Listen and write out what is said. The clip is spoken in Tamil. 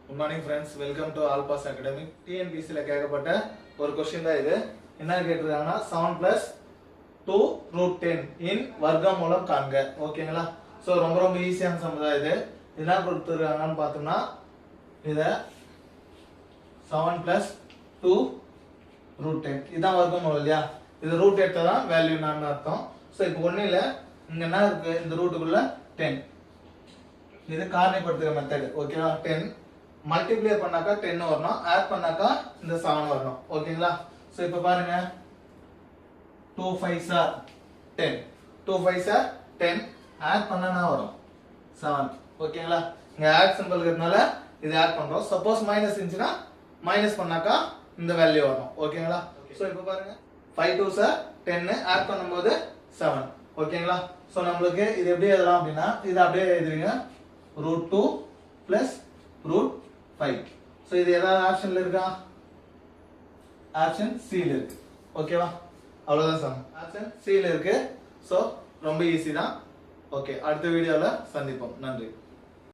Good morning friends, welcome to All Pass Academic. TNPC ல கேட்கப்பட்ட ஒரு क्वेश्चन தான் இது. என்ன கேட்டிருக்காங்கன்னா 7 plus 2 root 10 in வர்க்கமூலம் காண்க. ஓகேங்களா? சோ ரொம்ப ஈஸியான சம் தான் இது. என்ன கொடுத்திருக்காங்கன்னு பார்த்தோம்னா இத 7 plus 2 root 10 இதான் வர்க்கமூலம் இல்லையா? இது ரூட் எடுத்தா தான் வேல்யூ நான் அர்த்தம். சோ இப்போ ஒண்ணு இல்ல இங்க என்ன இருக்கு இந்த ரூட்டுக்குள்ள 10. இது காரணிப்படுத்துற மெத்தட். ஓகேவா? 10 மல்டிப்ளை பண்ணாக்கா 10 வரணும், ஆட் பண்ணாக்கா இந்த 7 வரணும். ஓகேங்களா? சோ இப்போ பாருங்க 2 5s are 10. 2 5s are 10, add பண்ணனா வரும் 7. ஓகேங்களா? இங்க ஆட் சிம்பல் இருக்கறனால இது ஆட் பண்றோம். சப்போஸ் மைனஸ் இருந்துச்சுனா மைனஸ் பண்ணாக்கா இந்த வேல்யூ வரும். ஓகேங்களா? சோ இப்போ பாருங்க 5 2s are 10, ஆட் பண்ணும்போது 7. ஓகேங்களா? சோ நமக்கு இது எப்படி எழுதலாம் அப்படினா இது அப்படியே எழுதுவீங்க √2 plus √5. சோ இது ஏதாவது ஆப்ஷன்ல இருக்கா? ஆப்ஷன் C ல இருக்கு. ஓகேவா? அவ்வளவுதான் சம். ஆப்ஷன் C ல இருக்கு. சோ ரொம்ப ஈஸி தான். ஓகே, அடுத்த வீடியோல சந்திப்போம். நன்றி.